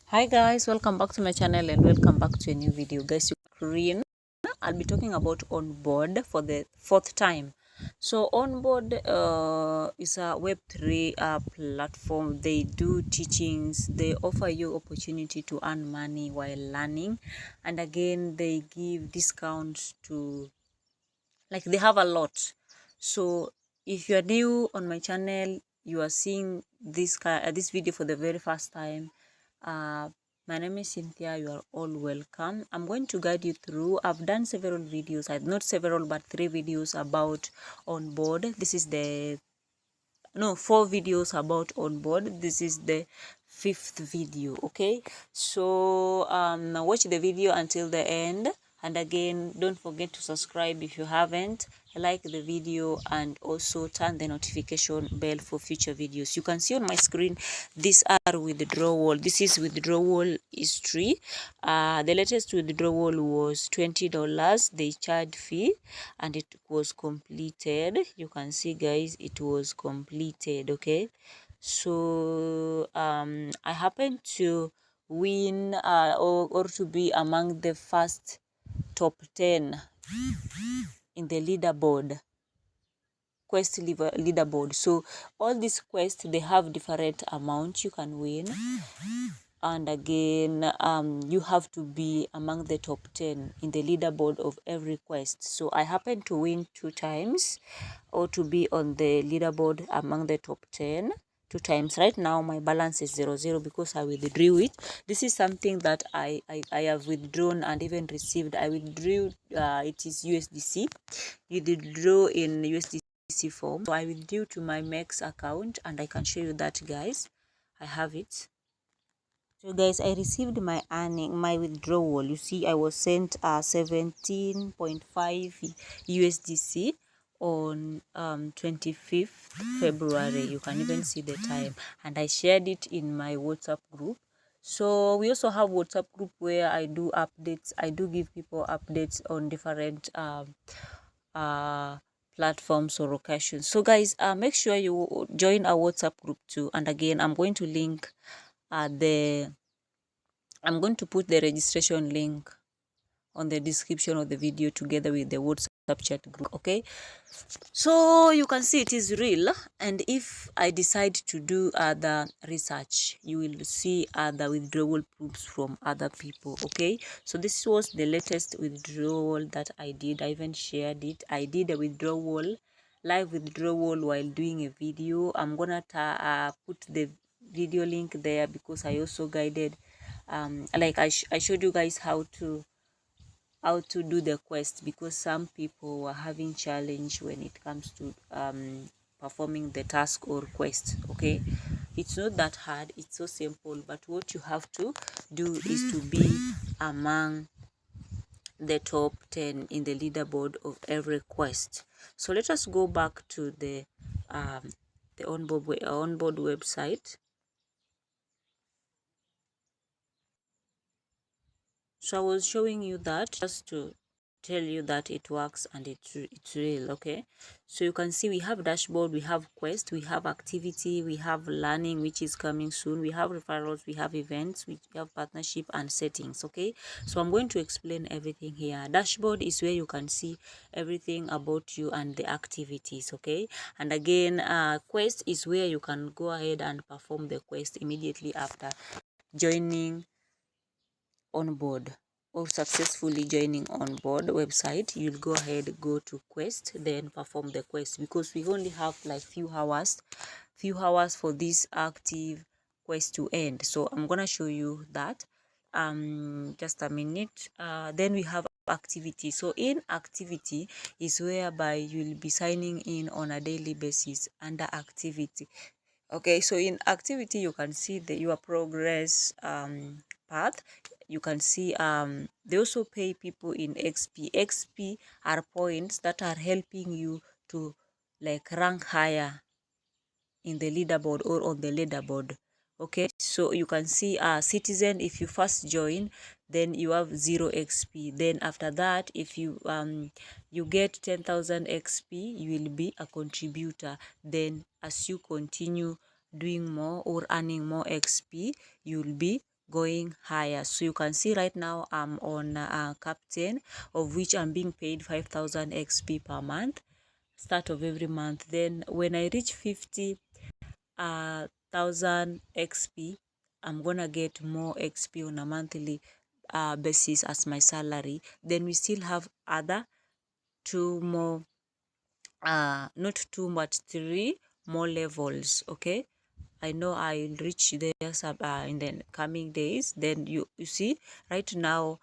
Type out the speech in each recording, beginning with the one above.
Hi guys, welcome back to my channel and welcome back to a new video. Guys, Ukraine, I'll be talking about Onboard for the fourth time. So Onboard is a web3 platform. They do teachings, they offer you opportunity to earn money while learning, and again they give discounts to, like, they have a lot. So if you are new on my channel, you are seeing this video for the very first time, my name is Cynthia. You are all welcome. I'm going to guide you through. I've done several videos, not several but 3 videos about Onboard. This is the 4 videos about Onboard. This is the 5th video. Okay, so watch the video until the end, and again, don't forget to subscribe if you haven't, like the video, and also turn the notification bell for future videos. You can see on my screen, these are withdrawal. This is withdrawal history. The latest withdrawal was $20. They charged fee and it was completed. You can see, guys, it was completed. Okay, so I happened to win or to be among the first top 10 in the leaderboard, quest leaderboard. So all these quests, they have different amounts you can win, and again you have to be among the top 10 in the leaderboard of every quest. So I happened to win 2 times, or to be on the leaderboard among the top 10 2 times. Right now my balance is 0 because I withdrew it. This is something that I have withdrawn and even received. I withdrew, it is USDC. You withdraw in USDC form. So I withdrew to my Mex account, and I can show you that, guys. I have it. So guys, I received my withdrawal. You see, I was sent 17.5 USDC on 25th February. You can even see the time, and I shared it in my WhatsApp group. So we also have WhatsApp group where I do updates. I do give people updates on different platforms or occasions. So guys, make sure you join our WhatsApp group too. And again, I'm going to link I'm going to put the registration link on the description of the video together with the WhatsApp chat group. Okay, so you can see it is real, and if I decide to do other research, you will see other withdrawal proofs from other people. Okay, so this was the latest withdrawal that I did. I even shared it. I did a withdrawal, live withdrawal, while doing a video. I'm gonna put the video link there because I also guided, like I showed you guys how to do the quest, because some people were having challenge when it comes to performing the task or quest. Okay, it's not that hard, it's so simple, but what you have to do is to be among the top 10 in the leaderboard of every quest. So let us go back to the onboard website. So I was showing you that just to tell you that it works and it's real. Okay, so you can see we have dashboard, we have quest, we have activity, we have learning, which is coming soon, we have referrals, we have events, we have partnership and settings. Okay, so I'm going to explain everything here. Dashboard is where you can see everything about you and the activities. Okay, and again, quest is where you can go ahead and perform the quest immediately after joining Onboard, or successfully joining Onboard website. You'll go ahead, go to quest, then perform the quest, because we only have like few hours for this active quest to end. So I'm gonna show you that just a minute. Then we have activity. So in activity is whereby you'll be signing in on a daily basis under activity. Okay, so in activity you can see your progress path. You can see they also pay people in XP are points that are helping you to like rank higher in the leaderboard or on the leaderboard. Okay, so you can see citizen, if you first join, then you have 0 XP. Then after that, if you you get 10,000 XP, you will be a contributor. Then as you continue doing more or earning more XP, you will be going higher. So you can see right now I'm on captain, of which I'm being paid 5,000 XP per month, start of every month. Then when I reach 50,000 XP, I'm gonna get more XP on a monthly basis as my salary. Then we still have other two more, not two but three more levels. Okay, I know I'll reach there in the coming days. Then you see right now,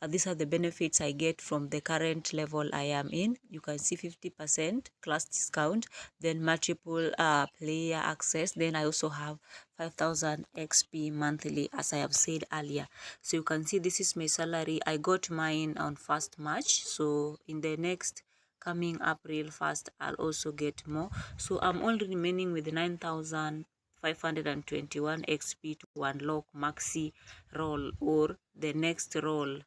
these are the benefits I get from the current level I am in. You can see 50% class discount, then multiple player access. Then I also have 5,000 XP monthly, as I have said earlier. So you can see this is my salary. I got mine on 1st March. So in the next coming April 1st, I'll also get more. So I'm only remaining with 9,521 XP to unlock maxi role or the next role.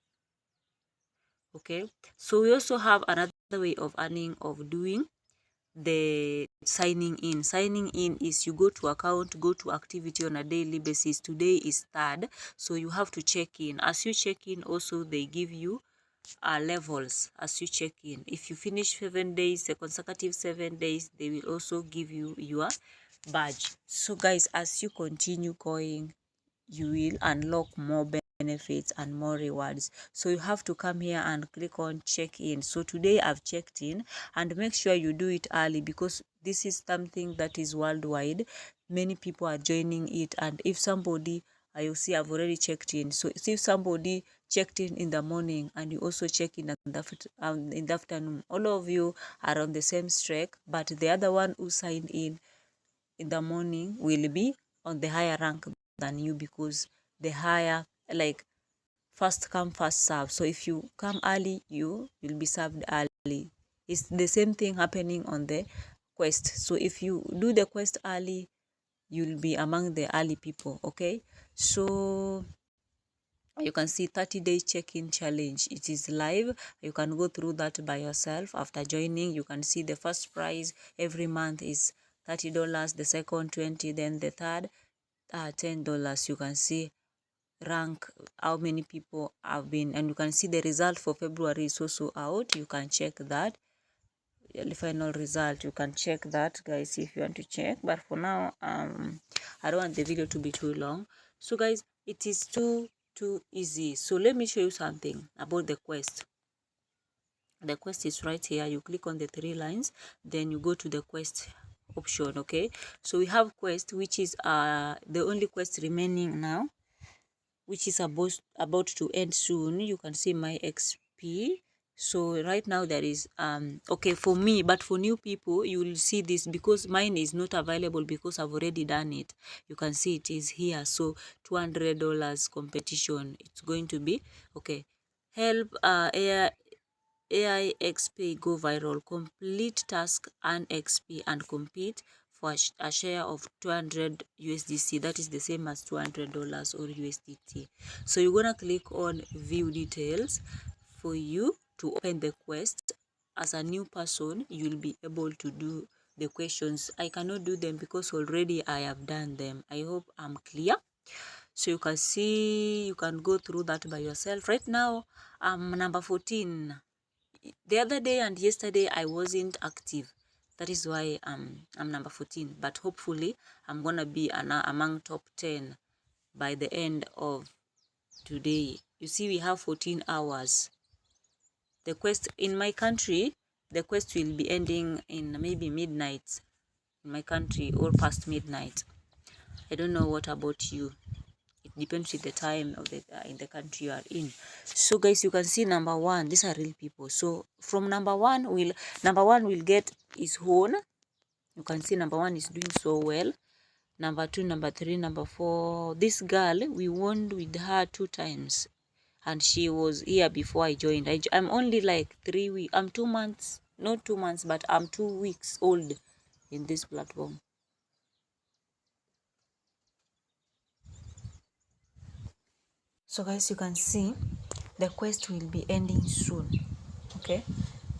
Okay, so we also have another way of earning, of doing the signing in. Signing in is you go to account, go to activity on a daily basis. Today is 3rd, so you have to check in. As you check in, also they give you levels as you check in. If you finish 7 days, the consecutive 7 days, they will also give you your badge. So guys, as you continue going, you will unlock more benefits and more rewards. So you have to come here and click on check in. So today I've checked in, and make sure you do it early, because this is something that is worldwide. Many people are joining it, and if somebody, you see I've already checked in. So if somebody checked in the morning and you also check in in the afternoon, all of you are on the same streak, but the other one who signed in the morning will be on the higher rank than you, because the higher, like, first come first serve. So if you come early, you will be served early. It's the same thing happening on the quest. So if you do the quest early, you'll be among the early people. Okay, so you can see 30-day check-in challenge. It is live. You can go through that by yourself. After joining, you can see the first prize every month is $30, the second 20, then the third $10. You can see rank, how many people have been, and you can see the result for February is also out. You can check that, the final result. You can check that, guys, if you want to check. But for now, I don't want the video to be too long. So guys, it is too easy. So let me show you something about the quest. The quest is right here. You click on the 3 lines, then you go to the quest option. Okay, so we have quest, which is the only quest remaining now, which is about to end soon. You can see my XP. So right now there is okay for me, but for new people you will see this, because mine is not available because I've already done it. You can see it is here. So $200 competition, it's going to be okay. Help AI XP go viral, complete task, earn XP, and compete for a share of 200 USDC. That is the same as $200 or USDT. So you're gonna click on view details for you to open the quest. As a new person, you'll be able to do the questions. I cannot do them because already I have done them. I hope I'm clear. So you can see, you can go through that by yourself. Right now I'm number 14. The other day and yesterday I wasn't active. That is why I'm number 14. But hopefully I'm gonna be among top 10 by the end of today. You see, we have 14 hours. The quest in my country, the quest will be ending in maybe midnight in my country, or past midnight. I don't know what about you. It depends with the time of the in the country you are in. So guys, you can see number 1, these are real people. So from number one will get his own. You can see number 1 is doing so well. Number 2, number 3, number 4. This girl, we won with her 2 times, and she was here before I joined. I'm only like 3 weeks. I'm 2 months, not 2 months, but I'm 2 weeks old in this platform. So guys, you can see the quest will be ending soon. Okay,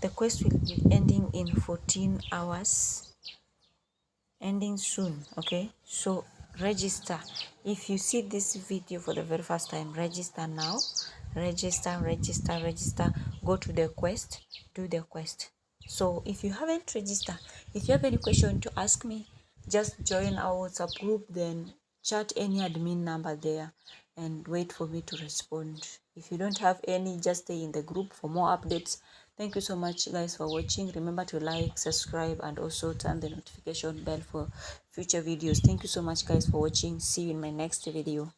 the quest will be ending in 14 hours, ending soon. Okay, so register. If you see this video for the very first time, register now. Register. Go to the quest, do the quest. So if you haven't registered, if you have any question to ask me, just join our WhatsApp group, then chat any admin number there and wait for me to respond. If you don't have any, just stay in the group for more updates. Thank you so much guys for watching. Remember to like, subscribe, and also turn the notification bell for future videos. Thank you so much guys for watching. See you in my next video.